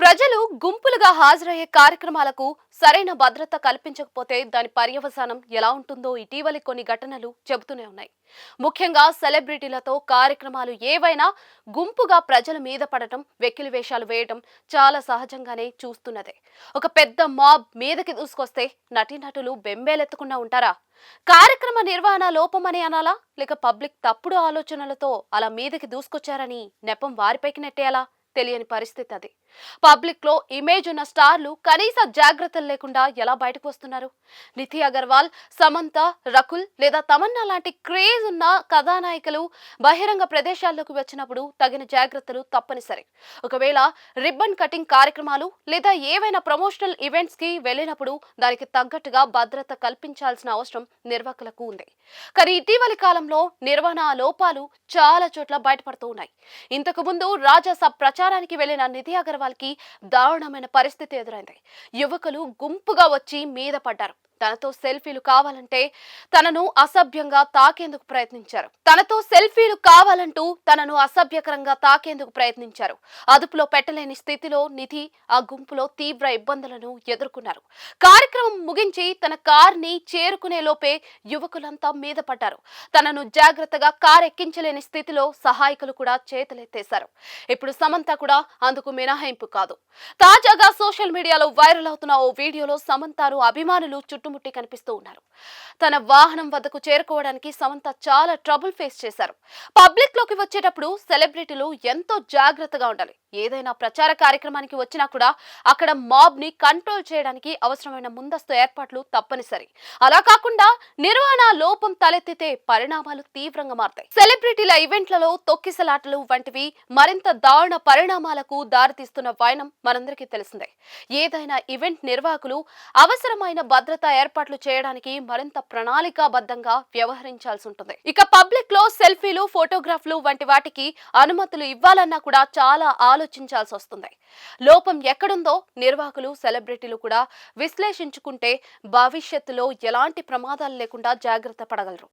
ప్రజలు గుంపులుగా హాజరయ్యే కార్యక్రమాలకు సరైన భద్రత కల్పించకపోతే దాని పర్యవసానం ఎలా ఉంటుందో ఇటీవలి కొన్ని ఘటనలు చెబుతూనే ఉన్నాయి. ముఖ్యంగా సెలబ్రిటీలతో కార్యక్రమాలు ఏవైనా గుంపుగా ప్రజల మీద పడటం, వెకిలి వేషాలు వేయటం చాలా సహజంగానే చూస్తున్నదే. ఒక పెద్ద మాబ్ మీదకి దూసుకొస్తే నటీనటులు బెంబేలెత్తకుండా ఉంటారా? కార్యక్రమ నిర్వహణ లోపమని అనాలా, లేక పబ్లిక్ తప్పుడు ఆలోచనలతో అలా మీదకి దూసుకొచ్చారని నెపం వారిపైకి నెట్టేయాలా? తెలియని పరిస్థితి అది. పబ్లిక్ లో ఇమేజ్ ఉన్న స్టార్లు కనీస జాగ్రత్తలు లేకుండా ఎలా బయటకు వస్తున్నారు? నిధి అగర్వాల్, సమంత, రకుల్ లేదా తమన్నా లాంటి క్రేజ్ ఉన్న కథానాయికలు బహిరంగ ప్రదేశాల్లోకి వచ్చినప్పుడు తగిన జాగ్రత్తలు తప్పనిసరి. ఒకవేళ రిబ్బన్ కటింగ్ కార్యక్రమాలు లేదా ఏవైనా ప్రమోషనల్ ఈవెంట్స్ కి వెళ్ళినప్పుడు దానికి తగ్గట్టుగా భద్రత కల్పించాల్సిన అవసరం నిర్వాహకులకు ఉంది. కానీ ఇటీవలి కాలంలో నిర్వహణ లోపాలు చాలా చోట్ల బయటపడుతూ ఉన్నాయి. ఇంతకు ముందు రాజాసాబ్ ప్రచారానికి వెళ్లిన నిధి అగర్వాల్ కి దారుణమైన పరిస్థితి ఎదురైంది. యువకులు గుంపుగా వచ్చి మీద పడ్డారు. తనతో సెల్ఫీలు కావాలంటే తనను అసభ్యంగా తాకేందుకు ప్రయత్నించారు. అదుపులో పెట్టలేని స్థితిలో నిధి ఆ గుంపులో తీవ్ర ఇబ్బందులను ఎదుర్కొన్నారు. కార్యక్రమం ముగించి తన కార్ని చేరుకునే లోపే యువకులంతా మీద పడ్డారు. తనను జాగ్రత్తగా కార్ ఎక్కించలేని స్థితిలో సహాయకులు కూడా చేతులెత్తేశారు. ఇప్పుడు సమంత కూడా అందుకు మినహాయింపు కాదు. తాజాగా సోషల్ మీడియాలో వైరల్ అవుతున్న ఓ వీడియోలో సమంతను అభిమానులు చుట్టుముట్టి కనిపిస్తూ ఉన్నారు. తన వాహనం వద్దకు చేరుకోవడానికి సమంత చాలా ట్రబుల్ ఫేస్ చేశారు. పబ్లిక్ లోకి వచ్చేటప్పుడు సెలబ్రిటీలు ఎంతో జాగ్రత్తగా ఉండాలి. ఏదైనా ప్రచార కార్యక్రమానికి వచ్చినా కూడా అక్కడ మాబ్ ని కంట్రోల్ చేయడానికి అవసరమైన ముందస్తు ఏర్పాట్లు తప్పనిసరి. అలా కాకుండా నిర్వహణ లోపం తలెత్తితే పరిణామాలు తీవ్రంగా మారతాయి. సెలబ్రిటీల ఈవెంట్లలో తొక్కిసలాటలు వంటివి మరింత దారుణ పరిణామాలకు దారితీస్తున్న వైనం మనందరికీ తెలిసిందే. ఏదైనా ఈవెంట్ నిర్వాహకులు అవసరమైన భద్రతా ఏర్పాట్లు చేయడానికి మరింత ప్రణాళికాబద్ధంగా వ్యవహరించాల్సి ఉంటుంది. ఇక పబ్లిక్ లో సెల్ఫీలు, ఫోటోగ్రాఫ్లు వంటి వాటికి అనుమతులు ఇవ్వాలన్నా కూడా చాలా ఆలోచించాల్సి వస్తుంది. లోపం ఎక్కడుందో నిర్వాహకులు, సెలబ్రిటీలు కూడా విశ్లేషించుకుంటే భవిష్యత్తులో ఎలాంటి ప్రమాదాలు లేకుండా జాగ్రత్త పడగలరు.